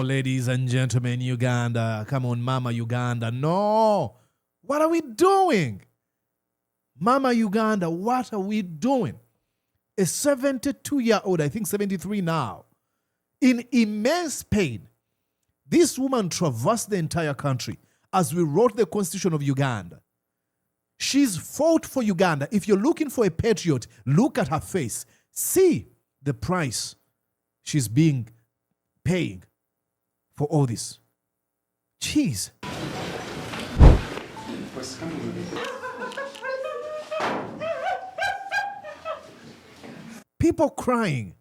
ladies and gentlemen, Uganda. Come on, Mama Uganda. No. What are we doing? Mama Uganda, what are we doing? A 72-year-old, I think 73 now, in immense pain. This woman traversed the entire country as we wrote the Constitution of Uganda. She's fought for Uganda. If you're looking for a patriot, look at her face. See the price she's paying for all this. Jeez. People crying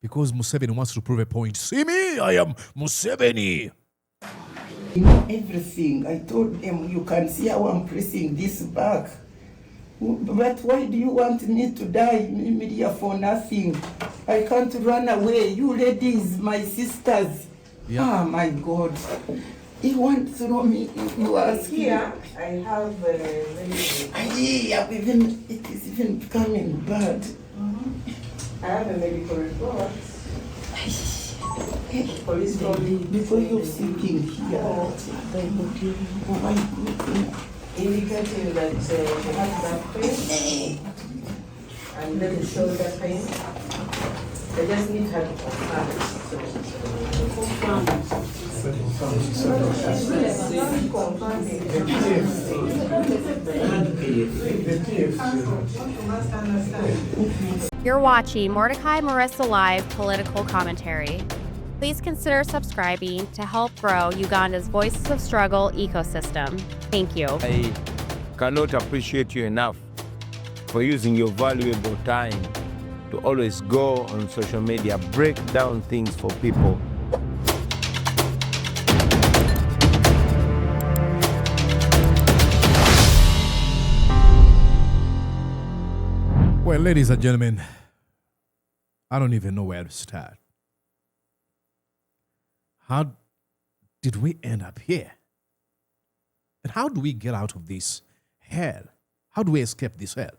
because Museveni wants to prove a point. See me, I am Museveni. You know everything. I told them, you can see how I'm pressing this back. But why do you want me to die, Miria, for nothing? I can't run away. You ladies, my sisters. Yeah. Oh my God. You want to throw me? You ask here. I have it is even becoming bad. I have a medical report. Police before you're sinking here. Oh my God. Indicating that she has back pain and then shoulder pain. I just need her to You're watching Mordecai Marissa Live Political Commentary. Please consider subscribing to help grow Uganda's Voices of Struggle ecosystem. Thank you. I cannot appreciate you enough for using your valuable time to always go on social media, break down things for people. Well, ladies and gentlemen, I don't even know where to start. How did we end up here? And how do we get out of this hell? How do we escape this hell?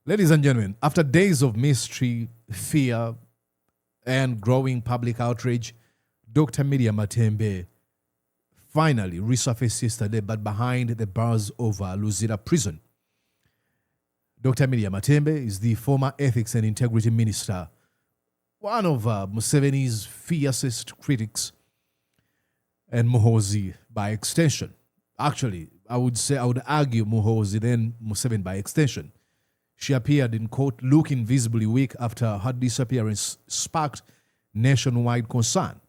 Ladies and gentlemen, after days of mystery, fear, and growing public outrage, Dr. Miria Matembe finally resurfaced yesterday, but behind the bars of Luzira Prison. Dr. Miria Matembe is the former Ethics and Integrity Minister, one of Museveni's fiercest critics, and Muhoozi by extension. Actually, I would argue Muhoozi, then Museveni by extension. She appeared in court looking visibly weak after her disappearance sparked nationwide concern.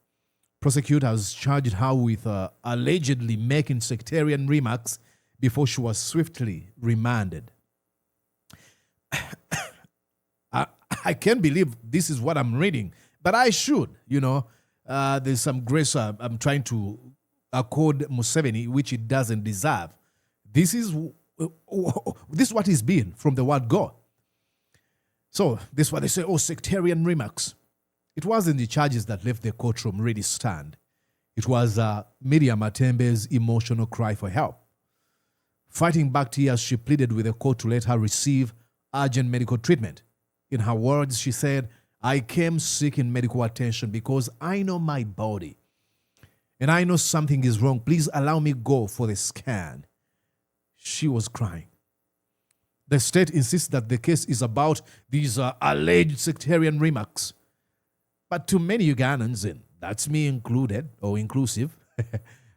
Prosecutors charged her with allegedly making sectarian remarks before she was swiftly remanded. I can't believe this is what I'm reading, but I should, there's some grace I'm trying to accord Museveni, which it doesn't deserve. This is what he's been from the word God. So this is what they say, sectarian remarks. It wasn't the charges that left the courtroom really stunned. It was Miria Matembe's emotional cry for help. Fighting back tears, she pleaded with the court to let her receive urgent medical treatment. In her words, she said, "I came seeking medical attention because I know my body and I know something is wrong. Please allow me go for the scan." She was crying. The state insists that the case is about these alleged sectarian remarks. But to many Ugandans, and that's me included or inclusive,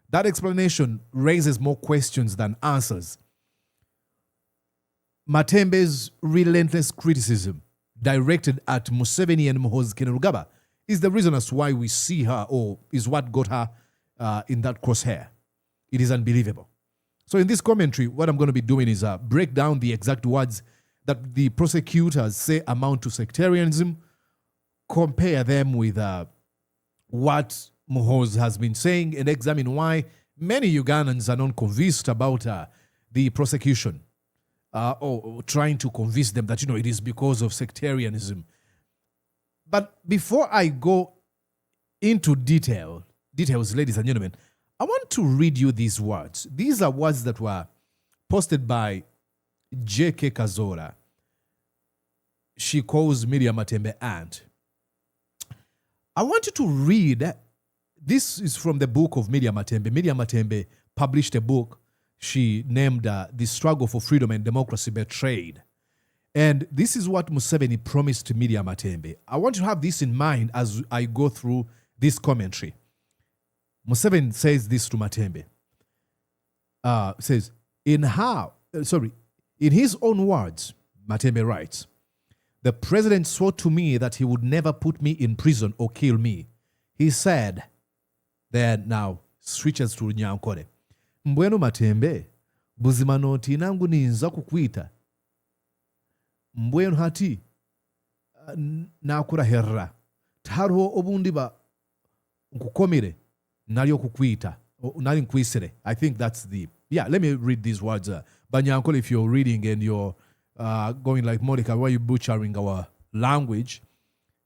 that explanation raises more questions than answers. Matembe's relentless criticism directed at Museveni and Muhoozi Kainerugaba is the reason as to why we see her, or is what got her in that crosshair. It is unbelievable. So in this commentary, what I'm going to be doing is break down the exact words that the prosecutors say amount to sectarianism, compare them with what Muhoozi has been saying, and examine why many Ugandans are not convinced about the prosecution, or trying to convince them that, it is because of sectarianism. But before I go into details, ladies and gentlemen, I want to read you these words. These are words that were posted by J.K. Kazora. She calls Miria Matembe aunt. I want you to read. This is from the book of Miria Matembe. Miria Matembe published a book she named The Struggle for Freedom and Democracy Betrayed. And this is what Museveni promised to Miria Matembe. I want you to have this in mind as I go through this commentary. Museveni says this to Matembe. Says, in his own words, Matembe writes, the president swore to me that he would never put me in prison or kill me. He said, then now switches to Nyankore. Mbwenu Matembe, buzima noti nangu ninza kukwita. Mbwenu hati nakura herra. Taro obundi ba nkukomire nalyo kukwita. Nali nkwisire. I think that's let me read these words. Banyankole, if you're reading and you're going like Monica, why are you butchering our language?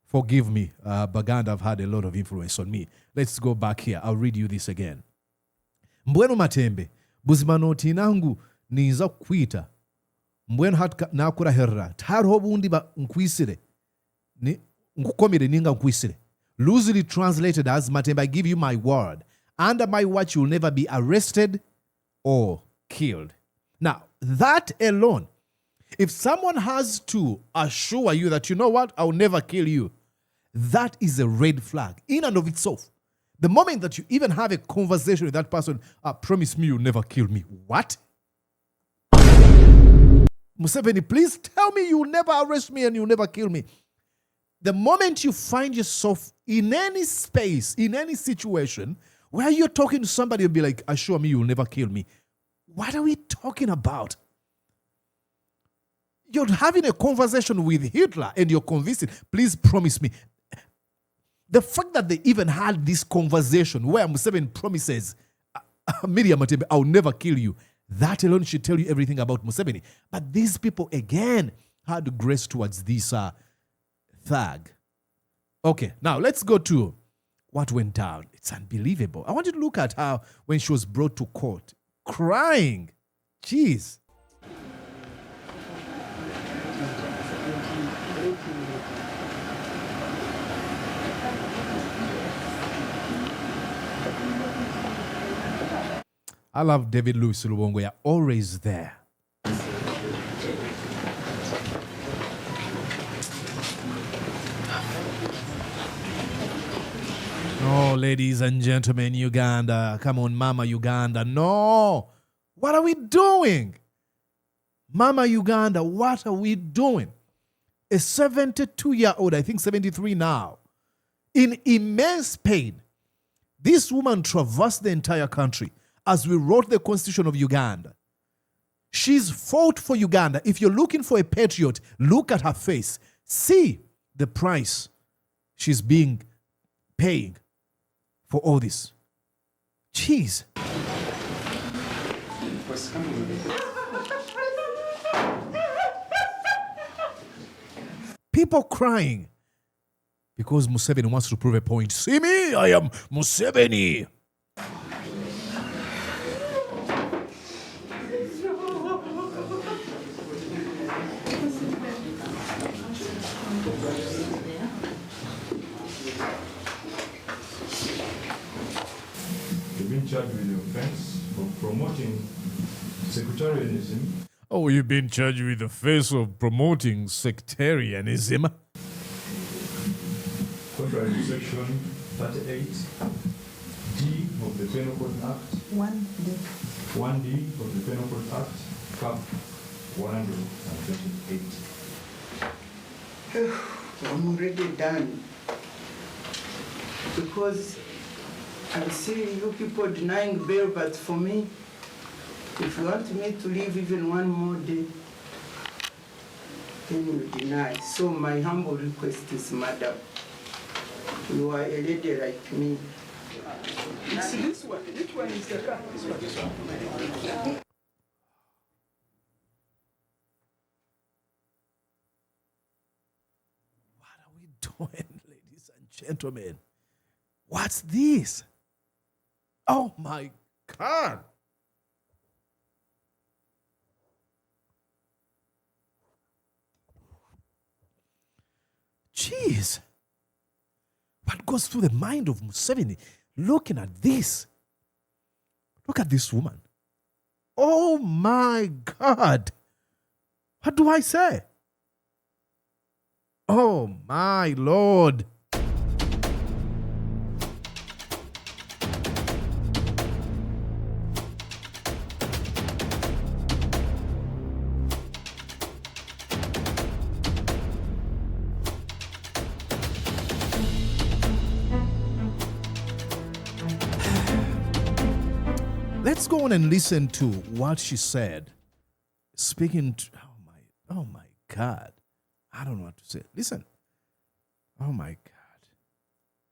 Forgive me, Baganda have had a lot of influence on me. Let's go back here. I'll read you this again. Mbwenu Matembe, buzimanoti nangu niza kukwita. Mbwenu hati nakura herra. Taro bundi ba nkwisire. Nkukomire ninga nkwisire. Loosely translated as, Matembe, I give you my word. Under my watch, you will never be arrested or killed. Now, that alone, if someone has to assure you that, you know what, I'll never kill you, that is a red flag in and of itself. The moment that you even have a conversation with that person, promise me you'll never kill me. What? Museveni, please tell me you'll never arrest me and you'll never kill me. The moment you find yourself in any space, in any situation, where you're talking to somebody, you'll be like, assure me you'll never kill me. What are we talking about? You're having a conversation with Hitler and you're convincing, please promise me. The fact that they even had this conversation where Museveni promises, Miria Matembe, I'll never kill you, that alone should tell you everything about Museveni. But these people, again, had grace towards this thug. Okay, now let's go to what went down. It's unbelievable. I want you to look at how when she was brought to court, crying. Jeez. I love David Louis Lubongo. You're always there. No, ladies and gentlemen, Uganda. Come on, Mama Uganda. No. What are we doing? Mama Uganda, what are we doing? A 72-year-old, I think 73 now, in immense pain. This woman traversed the entire country as we wrote the Constitution of Uganda. She's fought for Uganda. If you're looking for a patriot, look at her face. See the price she's paying for all this. Jeez. People crying because Museveni wants to prove a point. See me, I am Museveni. You've been charged with the offense of promoting sectarianism. Oh, you've been charged with the offense of promoting sectarianism. Contrary to section 38D of the Penal Code Act. 1D of the Penal Code Act, Cap 128. I'm already done. Because I see you people denying bail, but for me, if you want me to live even one more day, then you deny. So my humble request is, madam, you are a lady like me. It's this one. Which one is the car? This one. What are we doing, ladies and gentlemen? What's this? Oh my God. Jeez. What goes through the mind of Museveni looking at this? Look at this woman. Oh my God. What do I say? Oh my Lord. Let's go on and listen to what she said. Speaking to, oh my God. I don't know what to say. Listen. Oh my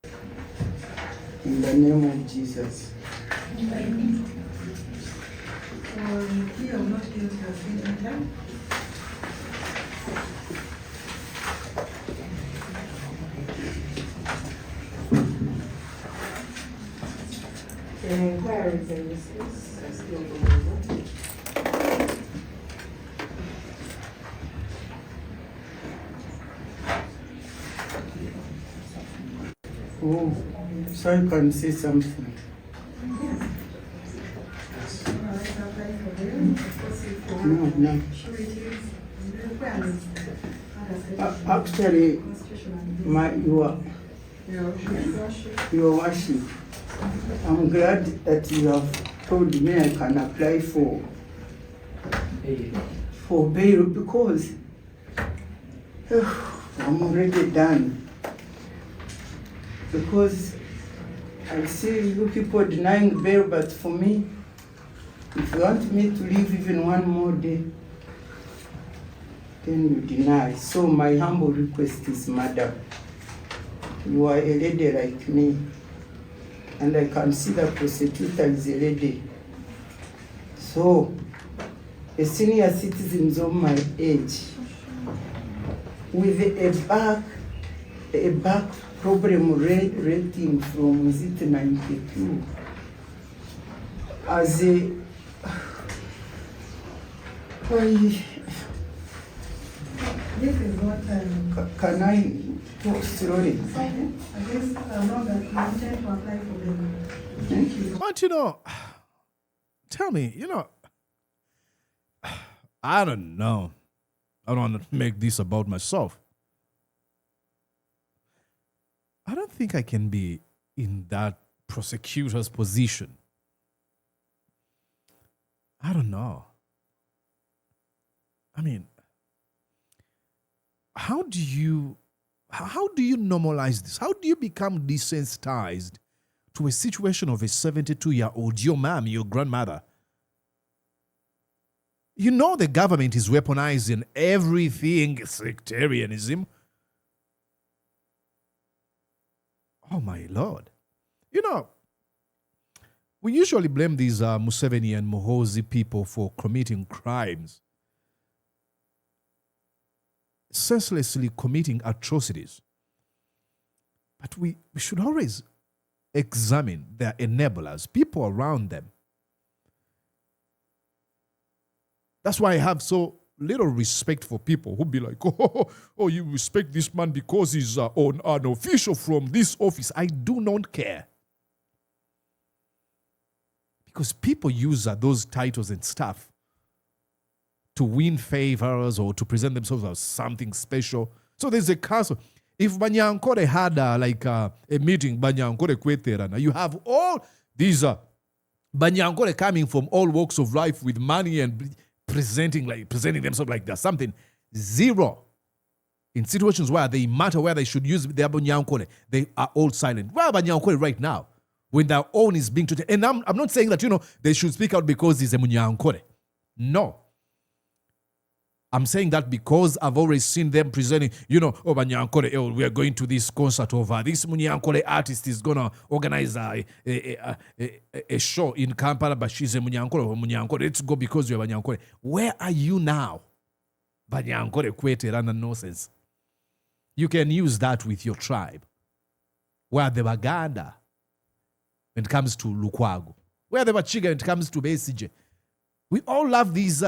God. In the name of Jesus. The inquiries and this is still going on. Oh, so I can say something. No. Actually, your worship, I'm glad that you have told me I can apply for bail because I'm already done. Because I see you people denying bail, but for me, if you want me to live even one more day, then you deny. So my humble request is, madam, you are a lady like me, and I can see the prosecutor is a lady. So, a senior citizens of my age, with a back problem rating from, is it 92? As a, this is what can I talk slowly? I guess know that you intend to apply for them. Thank you. But tell me, I don't know. I don't want to make this about myself. I don't think I can be in that prosecutor's position. I don't know. I mean, how do you normalize this? How do you become desensitized to a situation of a 72-year-old, your mom, your grandmother? The government is weaponizing everything sectarianism. Oh my Lord. We usually blame these Museveni and Muhoozi people for committing crimes, senselessly committing atrocities. But we should always examine their enablers, people around them. That's why I have so little respect for people who be like, oh, you respect this man because he's an official from this office. I do not care. Because people use those titles and stuff to win favors or to present themselves as something special. So there's a council. If Banyankore had a meeting, Banyankore Kweterana, you have all these Banyankore coming from all walks of life with money and presenting themselves like there's something. Zero. In situations where they matter, where they should use their Banyankore, they are all silent. Where are Banyankore right now? When their own is being treated. And I'm not saying that, they should speak out because he's a Munyankore. No. I'm saying that because I've always seen them presenting, Banyankore, we are going to this concert over. This Munyankore artist is going to organize a show in Kampala, but she's a Munyankore. Let's go because you're Banyankore. Where are you now? Banyankore Kwete random nonsense. You can use that with your tribe. Where the Baganda when it comes to Lukwago. Where the Bachiga when it comes to Besije. We all love these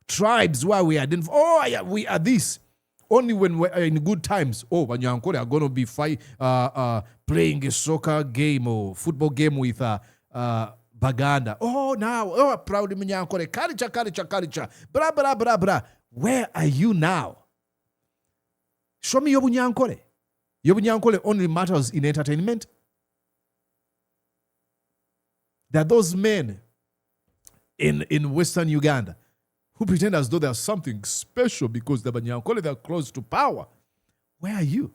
tribes where we identify, we are this. Only when we're in good times, oh, Banyankole are going to be playing a soccer game or football game with Baganda. Oh, now, oh, proud Banyankole, culture, blah, blah, blah, blah. Where are you now? Show me your Bunyankole. Your Bunyankole only matters in entertainment. There are those men in Western Uganda who pretend as though there's something special because the Banyankole, they're close to power. Where are you?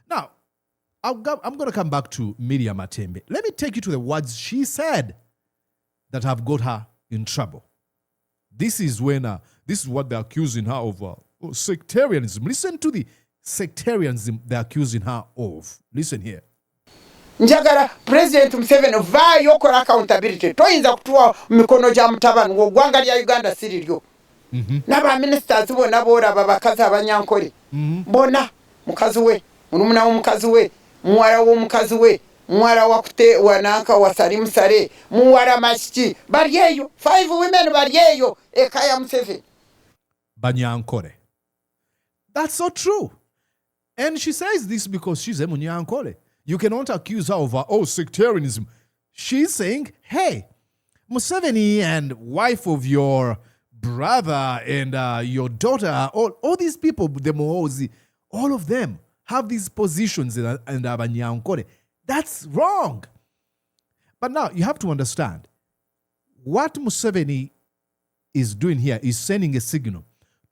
Now, I'm going to come back to Miria Matembe. Let me take you to the words she said that have got her in trouble. This is when, this is what they're accusing her of, sectarianism. Listen to the sectarianism they're accusing her of. Listen here. Njagala President Museveni vaayo okola accountability. Toyinza kutuwa mikono gya mutabani gw'eggwanga lya Uganda siriryo. N'aba ministers bonna boolaba bakazi Abanyankole. Bonna mukazi we, munumuna w'omukazi we, muwala w'omukazi we, muwala wakute wananka wasali musale, muwala mashiki. Bali eyo, 5 women bali eyo eka ya Museveni. Banyankole. That's so true. And she says this because she's a Munyankole. You cannot accuse her of sectarianism. She's saying, hey, Museveni and wife of your brother and your daughter, all these people, the Muhoozi, all of them have these positions in Abanyankole. That's wrong. But now you have to understand, what Museveni is doing here is sending a signal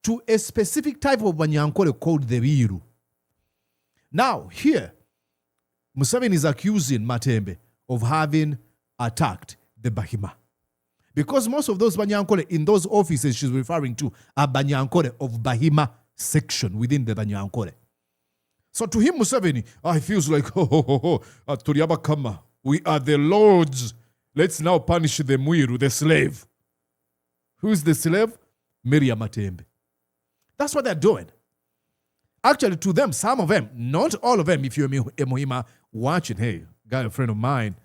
to a specific type of Banyankole called the Biru. Now, here, Museveni is accusing Matembe of having attacked the Bahima. Because most of those Banyankole in those offices she's referring to are Banyankole of Bahima section within the Banyankole. So to him, Museveni, he feels like, Turiaba Kama, we are the lords. Let's now punish the Mwiru, the slave. Who is the slave? Miria Matembe. That's what they're doing. Actually, to them, some of them, not all of them, if you're a Muhima watching, hey, got a friend of mine,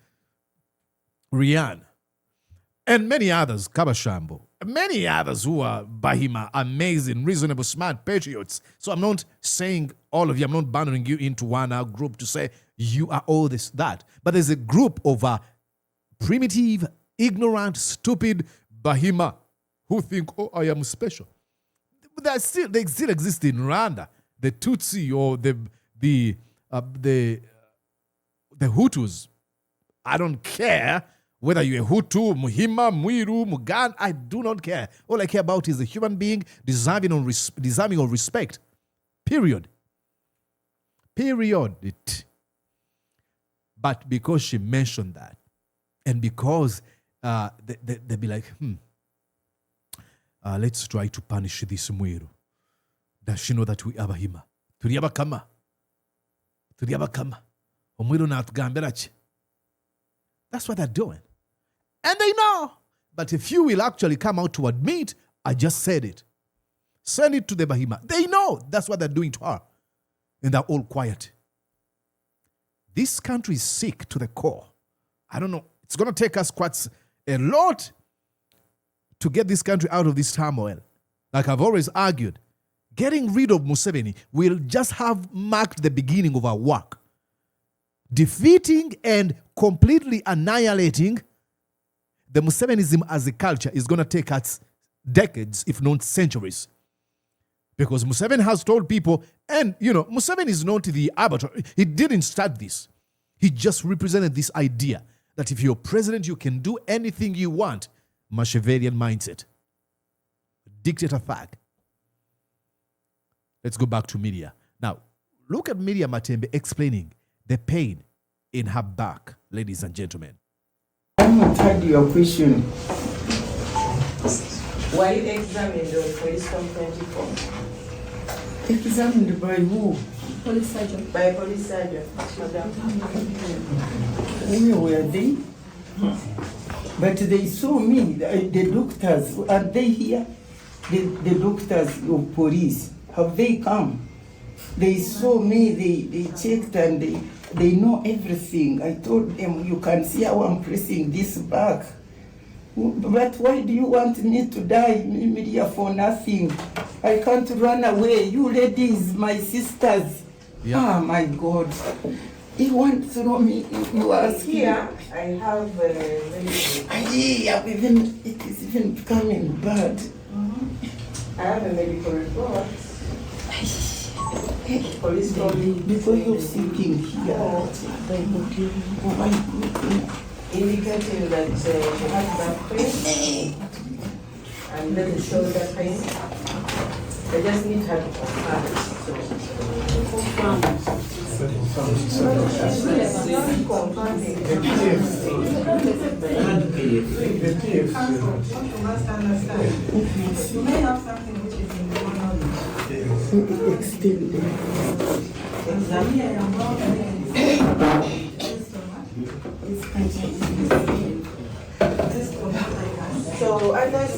Rian, and many others, Kabashambo, many others who are Bahima, amazing, reasonable, smart patriots. So I'm not saying all of you, I'm not bundling you into one group to say you are all this, that. But there's a group of primitive, ignorant, stupid Bahima who think, oh, I am special. But they still exist in Rwanda. The Tutsi or the Hutus. I don't care whether you're a Hutu, Muhima, Mwiru, Mugan. I do not care. All I care about is a human being deserving of respect. Period. But because she mentioned that, and because they be like, let's try to punish this Mwiru. Does she know that we are Bahima? Turiaba kama. Omwiru na atugambirachi. That's what they're doing. And they know. But if you will actually come out to admit, I just said it. Send it to the Bahima. They know that's what they're doing to her. And they're all quiet. This country is sick to the core. I don't know. It's going to take us quite a lot to get this country out of this turmoil. Like I've always argued, getting rid of Museveni will just have marked the beginning of our work. Defeating and completely annihilating the Musevenism as a culture is going to take us decades, if not centuries. Because Museveni has told people, and Museveni is not the arbiter. He didn't start this. He just represented this idea that if you're president, you can do anything you want. Machiavellian mindset. Dictator fag. Let's go back to Miria. Now, look at Miria Matembe explaining the pain in her back, ladies and gentlemen. I'm not tired of your question. Were you examined on police complaint form? Examined by who? Police sergeant. By a police sergeant, madam. Where were they? But they saw me, the doctors, are they here? The doctors of police, have they come? They saw me, they checked and they know everything. I told them, you can see how I'm pressing this back. But why do you want me to die, Miria, for nothing? I can't run away. You ladies, my sisters. Yeah. Ah, my God. You want to throw me, you ask Here, I have very Yeah, it is even becoming bad. I have a medical report. Police told me Before you're sitting here, indicating that she has back pain and little shoulder pain. I just need her to confirm. You must understand. You may have something which is in your knowledge. So others,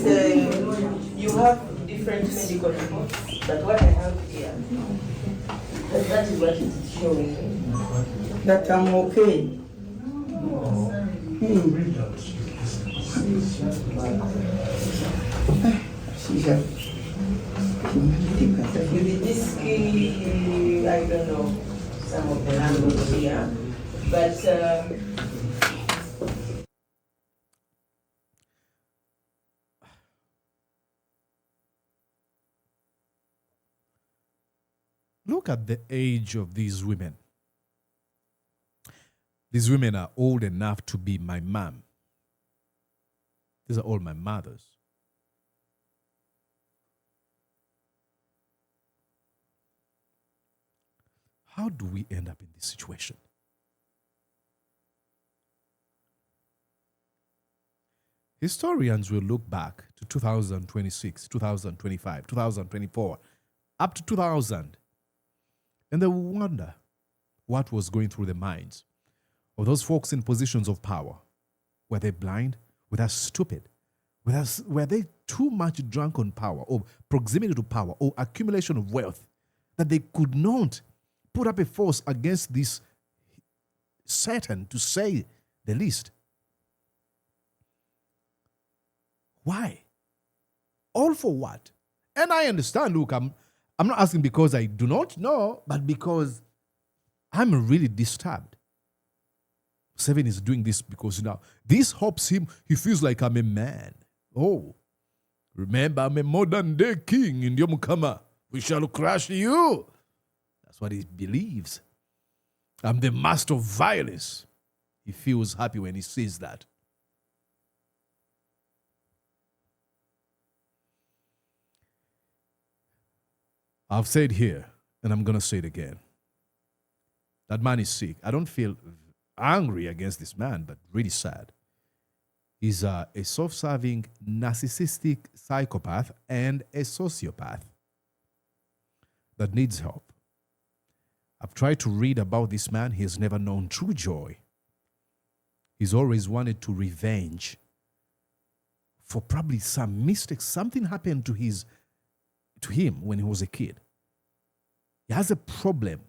you have different medical reports, but what I have here, that is what it is showing. that I'm okay. With the disc, I don't know some of the language here, but Look at the age of these women. These women are old enough to be my mom. These are all my mothers. How do we end up in this situation? Historians will look back to 2026, 2025, 2024, up to 2000, and they will wonder what was going through the minds of those folks in positions of power. Were they blind? Were they stupid? Were they too much drunk on power or proximity to power or accumulation of wealth that they could not put up a force against this Satan, to say the least? Why? All for what? And I understand, look, I'm not asking because I do not know, but because I'm really disturbed. Museveni is doing this because now this helps him. He feels like I'm a man. Oh, remember, I'm a modern day king in Yomukama. We shall crush you. That's what he believes. I'm the master of violence. He feels happy when he sees that. I've said here, and I'm going to say it again. That man is sick. I don't feel angry against this man, but really sad. He's a self-serving, narcissistic psychopath and a sociopath that needs help. I've tried to read about this man. He has never known true joy. He's always wanted to revenge for probably some mistakes. Something happened to him when he was a kid. He has a problem,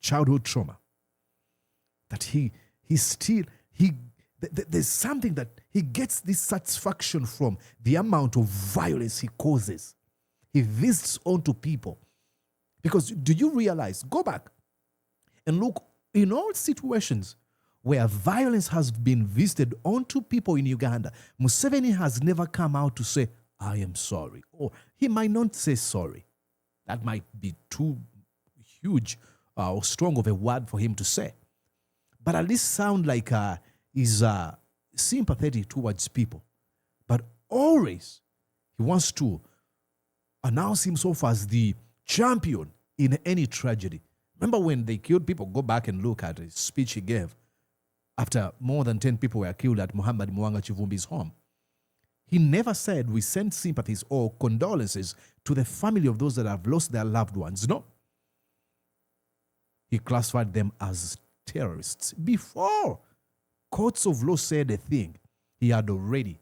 childhood trauma, that there's something that he gets this satisfaction from the amount of violence he causes. He visits onto people. Because do you realize, go back and look in all situations where violence has been visited onto people in Uganda, Museveni has never come out to say, I am sorry. Or he might not say sorry. That might be too huge or strong of a word for him to say. But at least sound like he's sympathetic towards people. But always he wants to announce himself as the champion in any tragedy. Remember when they killed people? Go back and look at a speech he gave after more than 10 people were killed at Muhammad Mwanga Chivumbi's home. He never said we send sympathies or condolences to the family of those that have lost their loved ones. No. He classified them as terrorists. Before courts of law said a thing, he had already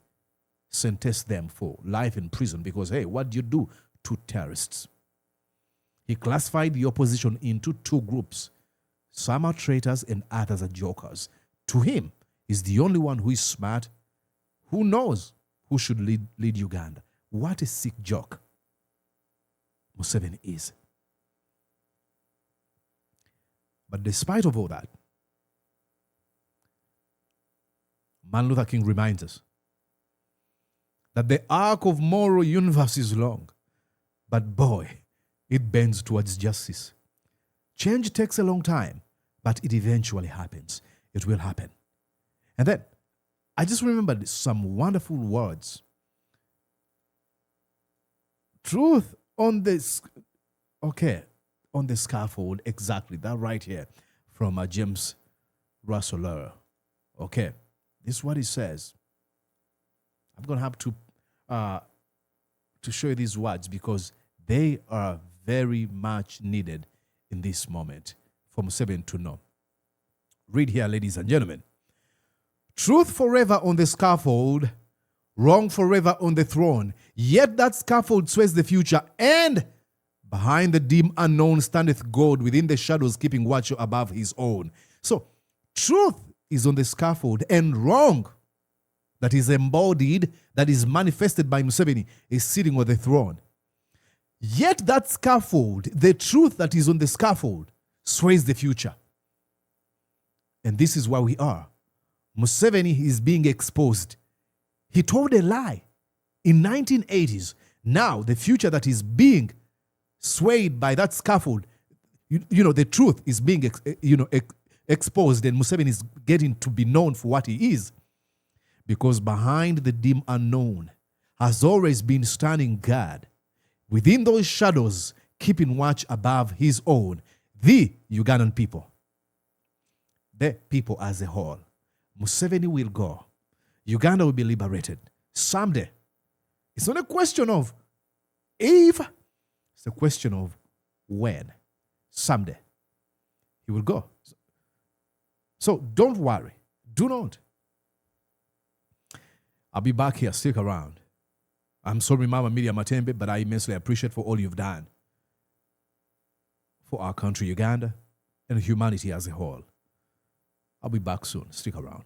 sentenced them for life in prison because, hey, what do you do to terrorists? He classified the opposition into two groups. Some are traitors and others are jokers. To him, he's the only one who is smart, who knows who should lead Uganda. What a sick joke. Museveni is. But despite of all that, Martin Luther King reminds us that the arc of moral universe is long, but boy, it bends towards justice. Change takes a long time, but it eventually happens. It will happen. And then, I just remembered some wonderful words. Truth on this, on the scaffold, exactly, that right here, from James Russell Lowell. Okay, this is what he says. I'm going to have to show you these words because they are very much needed in this moment for Museveni to know. Read here, ladies and gentlemen. Truth forever on the scaffold, wrong forever on the throne. Yet that scaffold sways the future, and behind the dim unknown standeth God within the shadows, keeping watch above his own. So, truth is on the scaffold, and wrong that is embodied, that is manifested by Museveni, is sitting on the throne. Yet that scaffold, the truth that is on the scaffold, sways the future. And this is where we are. Museveni is being exposed. He told a lie in 1980s. Now, the future that is being swayed by that scaffold, the truth is being exposed, and Museveni is getting to be known for what he is. Because behind the dim unknown has always been standing God, within those shadows, keeping watch above his own, the Ugandan people. The people as a whole. Museveni will go. Uganda will be liberated someday. It's not a question of if, it's a question of when. Someday. He will go. So don't worry. Do not. I'll be back here. Stick around. I'm sorry, Mama Miria Matembe, but I immensely appreciate for all you've done for our country, Uganda, and humanity as a whole. I'll be back soon. Stick around.